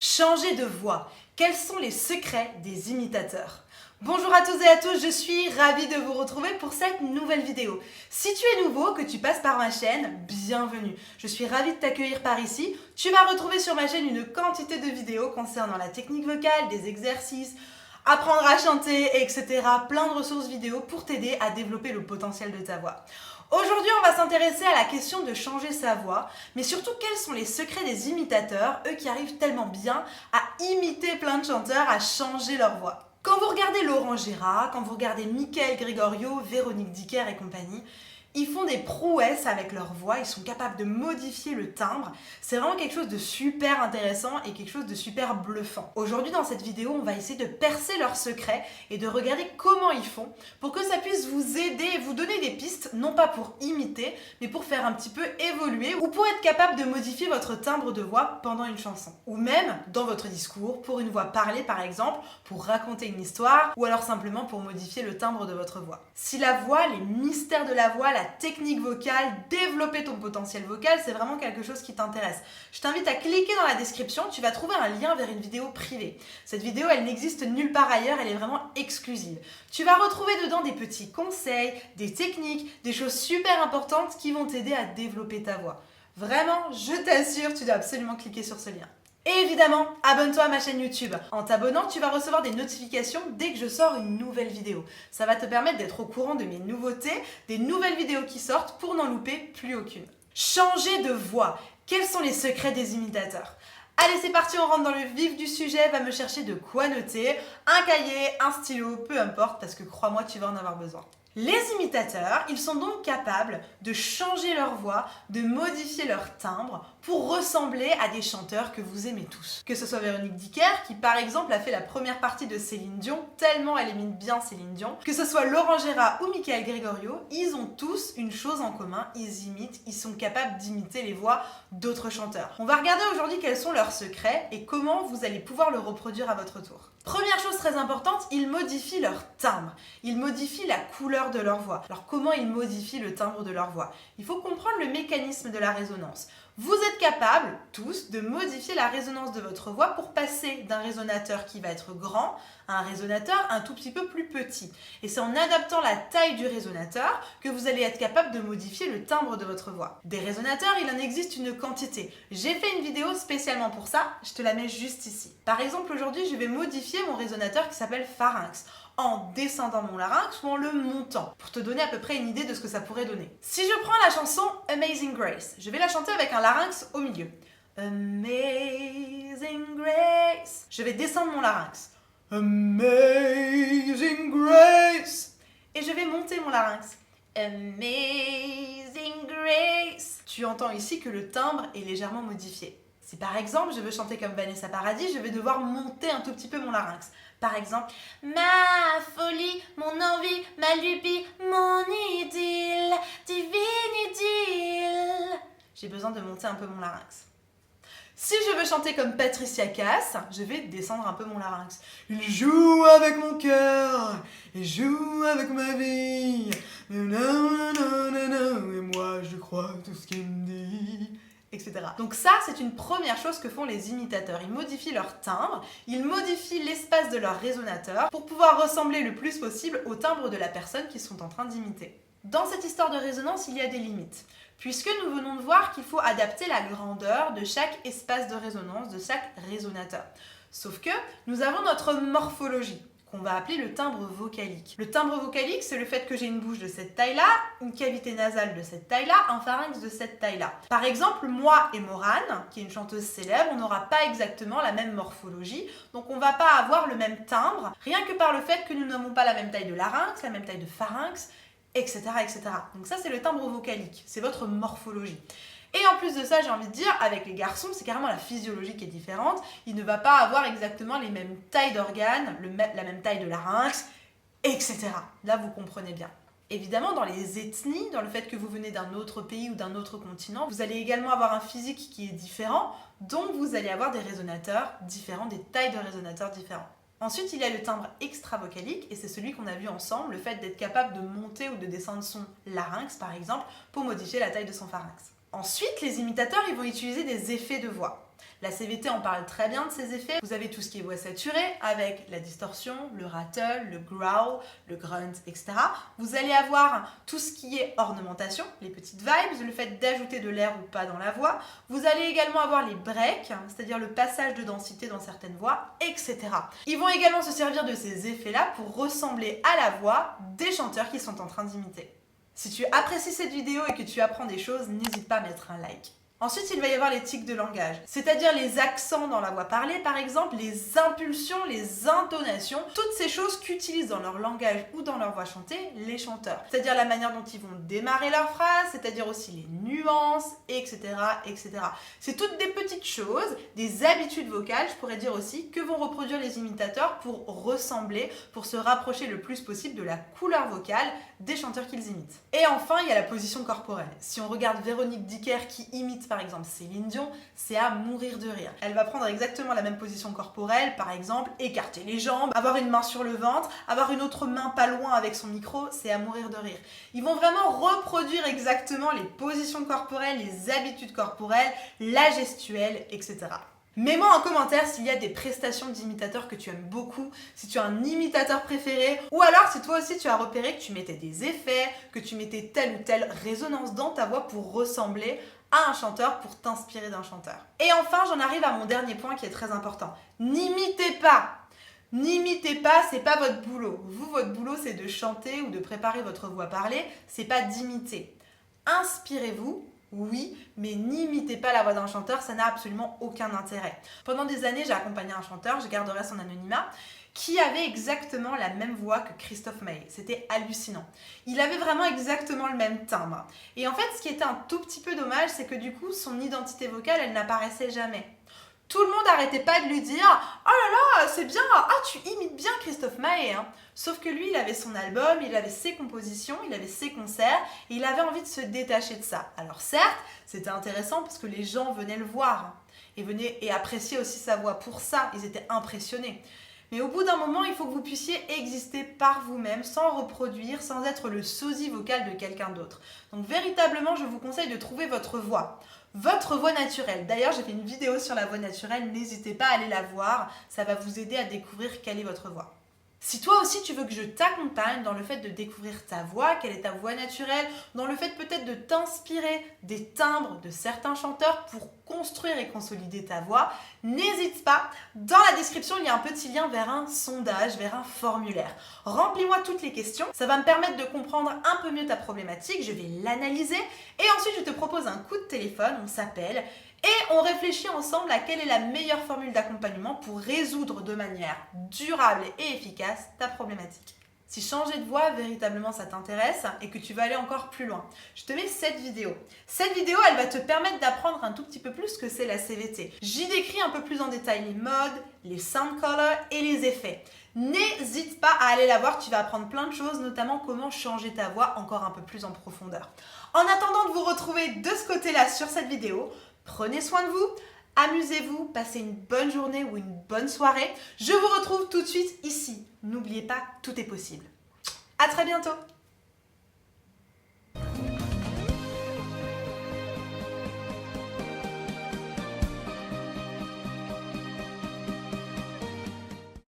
Changer de voix. Quels sont les secrets des imitateurs? Bonjour à tous et à tous, je suis ravie de vous retrouver pour cette nouvelle vidéo. Si tu es nouveau, que tu passes par ma chaîne, bienvenue. Je suis ravie de t'accueillir par ici. Tu vas retrouver sur ma chaîne une quantité de vidéos concernant la technique vocale, des exercices, apprendre à chanter, etc. Plein de ressources vidéo pour t'aider à développer le potentiel de ta voix. Aujourd'hui, on va s'intéresser à la question de changer sa voix, mais surtout quels sont les secrets des imitateurs, eux qui arrivent tellement bien à imiter plein de chanteurs, à changer leur voix. Quand vous regardez Laurent Gérard, quand vous regardez Michael Gregorio, Véronique Dicker et compagnie, ils font des prouesses avec leur voix, ils sont capables de modifier le timbre. C'est vraiment quelque chose de super intéressant et quelque chose de super bluffant. Aujourd'hui, dans cette vidéo, on va essayer de percer leurs secrets et de regarder comment ils font pour que ça puisse vous aider et vous donner des pistes, non pas pour imiter, mais pour faire un petit peu évoluer ou pour être capable de modifier votre timbre de voix pendant une chanson. Ou même dans votre discours, pour une voix parlée par exemple, pour raconter une histoire ou alors simplement pour modifier le timbre de votre voix. Si la voix, les mystères de la voix, la technique vocale, développer ton potentiel vocal, c'est vraiment quelque chose qui t'intéresse. Je t'invite à cliquer dans la description, tu vas trouver un lien vers une vidéo privée. Cette vidéo, elle n'existe nulle part ailleurs, elle est vraiment exclusive. Tu vas retrouver dedans des petits conseils, des techniques, des choses super importantes qui vont t'aider à développer ta voix. Vraiment, je t'assure, tu dois absolument cliquer sur ce lien. Et évidemment, abonne-toi à ma chaîne YouTube. En t'abonnant, tu vas recevoir des notifications dès que je sors une nouvelle vidéo. Ça va te permettre d'être au courant de mes nouveautés, des nouvelles vidéos qui sortent pour n'en louper plus aucune. Changer de voix. Quels sont les secrets des imitateurs? Allez, c'est parti, on rentre dans le vif du sujet. Va me chercher de quoi noter, un cahier, un stylo, peu importe, parce que crois-moi, tu vas en avoir besoin. Les imitateurs, ils sont donc capables de changer leur voix, de modifier leur timbre pour ressembler à des chanteurs que vous aimez tous. Que ce soit Véronique Dicker, qui par exemple a fait la première partie de Céline Dion, tellement elle imite bien Céline Dion, que ce soit Laurent Gérard ou Michael Gregorio, ils ont tous une chose en commun, ils imitent, ils sont capables d'imiter les voix d'autres chanteurs. On va regarder aujourd'hui quels sont leurs secrets et comment vous allez pouvoir le reproduire à votre tour. Première chose très importante, ils modifient leur timbre, ils modifient la couleur de leur voix. Alors comment ils modifient le timbre de leur voix? Il faut comprendre le mécanisme de la résonance. Vous êtes capables, tous, de modifier la résonance de votre voix pour passer d'un résonateur qui va être grand à un résonateur un tout petit peu plus petit. Et c'est en adaptant la taille du résonateur que vous allez être capable de modifier le timbre de votre voix. Des résonateurs, il en existe une quantité. J'ai fait une vidéo spécialement pour ça, je te la mets juste ici. Par exemple, aujourd'hui, je vais modifier mon résonateur qui s'appelle pharynx, en descendant mon larynx ou en le montant, pour te donner à peu près une idée de ce que ça pourrait donner. Si je prends la chanson Amazing Grace, je vais la chanter avec un larynx au milieu. Amazing Grace. Je vais descendre mon larynx. Amazing Grace. Et je vais monter mon larynx. Amazing Grace. Tu entends ici que le timbre est légèrement modifié. Si par exemple je veux chanter comme Vanessa Paradis, je vais devoir monter un tout petit peu mon larynx. Par exemple, ma folie, mon envie, ma lubie, mon idylle, divine idylle. J'ai besoin de monter un peu mon larynx. Si je veux chanter comme Patricia Cass, je vais descendre un peu mon larynx. Il joue avec mon cœur, il joue avec ma vie. Et moi je crois tout ce qu'il me dit. Etc. Donc ça, c'est une première chose que font les imitateurs. Ils modifient leur timbre, ils modifient l'espace de leur résonateur pour pouvoir ressembler le plus possible au timbre de la personne qu'ils sont en train d'imiter. Dans cette histoire de résonance, il y a des limites, puisque nous venons de voir qu'il faut adapter la grandeur de chaque espace de résonance, de chaque résonateur. Sauf que nous avons notre morphologie, qu'on va appeler le timbre vocalique. Le timbre vocalique, c'est le fait que j'ai une bouche de cette taille-là, une cavité nasale de cette taille-là, un pharynx de cette taille-là. Par exemple, moi et Morane, qui est une chanteuse célèbre, on n'aura pas exactement la même morphologie, donc on ne va pas avoir le même timbre, rien que par le fait que nous n'avons pas la même taille de larynx, la même taille de pharynx, etc. etc. Donc ça, c'est le timbre vocalique, c'est votre morphologie. Et en plus de ça, j'ai envie de dire, avec les garçons, c'est carrément la physiologie qui est différente. Il ne va pas avoir exactement les mêmes tailles d'organes, la même taille de larynx, etc. Là, vous comprenez bien. Évidemment, dans les ethnies, dans le fait que vous venez d'un autre pays ou d'un autre continent, vous allez également avoir un physique qui est différent, donc vous allez avoir des résonateurs différents, des tailles de résonateurs différents. Ensuite, il y a le timbre extravocalique, et c'est celui qu'on a vu ensemble, le fait d'être capable de monter ou de descendre son larynx, par exemple, pour modifier la taille de son pharynx. Ensuite, les imitateurs, ils vont utiliser des effets de voix. La CVT en parle très bien de ces effets. Vous avez tout ce qui est voix saturée avec la distorsion, le rattle, le growl, le grunt, etc. Vous allez avoir tout ce qui est ornementation, les petites vibes, le fait d'ajouter de l'air ou pas dans la voix. Vous allez également avoir les breaks, c'est-à-dire le passage de densité dans certaines voix, etc. Ils vont également se servir de ces effets-là pour ressembler à la voix des chanteurs qu'ils sont en train d'imiter. Si tu apprécies cette vidéo et que tu apprends des choses, n'hésite pas à mettre un like. Ensuite, il va y avoir les tics de langage, c'est-à-dire les accents dans la voix parlée par exemple, les impulsions, les intonations, toutes ces choses qu'utilisent dans leur langage ou dans leur voix chantée les chanteurs. C'est-à-dire la manière dont ils vont démarrer leurs phrases, c'est-à-dire aussi les nuances, etc. etc. C'est toutes des petites choses, des habitudes vocales, je pourrais dire aussi, que vont reproduire les imitateurs pour ressembler, pour se rapprocher le plus possible de la couleur vocale des chanteurs qu'ils imitent. Et enfin, il y a la position corporelle. Si on regarde Véronique Dicker qui imite par exemple Céline Dion, c'est à mourir de rire. Elle va prendre exactement la même position corporelle, par exemple écarter les jambes, avoir une main sur le ventre, avoir une autre main pas loin avec son micro, c'est à mourir de rire. Ils vont vraiment reproduire exactement les positions corporelles, les habitudes corporelles, la gestuelle, etc. Mets-moi en commentaire s'il y a des prestations d'imitateurs que tu aimes beaucoup, si tu as un imitateur préféré, ou alors si toi aussi tu as repéré que tu mettais des effets, que tu mettais telle ou telle résonance dans ta voix pour ressembler à un chanteur, pour t'inspirer d'un chanteur. Et enfin, j'en arrive à mon dernier point qui est très important. N'imitez pas! N'imitez pas, c'est pas votre boulot. Vous, votre boulot, c'est de chanter ou de préparer votre voix parlée, c'est pas d'imiter. Inspirez-vous. Oui, mais n'imitez pas la voix d'un chanteur, ça n'a absolument aucun intérêt. Pendant des années, j'ai accompagné un chanteur, je garderai son anonymat, qui avait exactement la même voix que Christophe Maé. C'était hallucinant. Il avait vraiment exactement le même timbre. Et en fait, ce qui était un tout petit peu dommage, c'est que du coup, son identité vocale, elle n'apparaissait jamais. Tout le monde n'arrêtait pas de lui dire « Oh là là, c'est bien, ah tu imites bien Christophe Maé hein. !» Sauf que lui, il avait son album, il avait ses compositions, il avait ses concerts, et il avait envie de se détacher de ça. Alors certes, c'était intéressant parce que les gens venaient le voir, et venaient et appréciaient aussi sa voix pour ça, ils étaient impressionnés. Mais au bout d'un moment, il faut que vous puissiez exister par vous-même, sans reproduire, sans être le sosie vocal de quelqu'un d'autre. Donc véritablement, je vous conseille de trouver votre voix naturelle. D'ailleurs, j'ai fait une vidéo sur la voix naturelle, n'hésitez pas à aller la voir, ça va vous aider à découvrir quelle est votre voix. Si toi aussi tu veux que je t'accompagne dans le fait de découvrir ta voix, quelle est ta voix naturelle, dans le fait peut-être de t'inspirer des timbres de certains chanteurs pour construire et consolider ta voix, n'hésite pas, dans la description il y a un petit lien vers un sondage, vers un formulaire. Remplis-moi toutes les questions, ça va me permettre de comprendre un peu mieux ta problématique, je vais l'analyser et ensuite je te propose un coup de téléphone, on s'appelle et on réfléchit ensemble à quelle est la meilleure formule d'accompagnement pour résoudre de manière durable et efficace ta problématique. Si changer de voix, véritablement ça t'intéresse et que tu veux aller encore plus loin, je te mets cette vidéo. Cette vidéo, elle va te permettre d'apprendre un tout petit peu plus ce que c'est la CVT. J'y décris un peu plus en détail les modes, les sound colors et les effets. N'hésite pas à aller la voir, tu vas apprendre plein de choses, notamment comment changer ta voix encore un peu plus en profondeur. En attendant de vous retrouver de ce côté-là sur cette vidéo, prenez soin de vous, amusez-vous, passez une bonne journée ou une bonne soirée. Je vous retrouve tout de suite ici. N'oubliez pas, tout est possible. À très bientôt.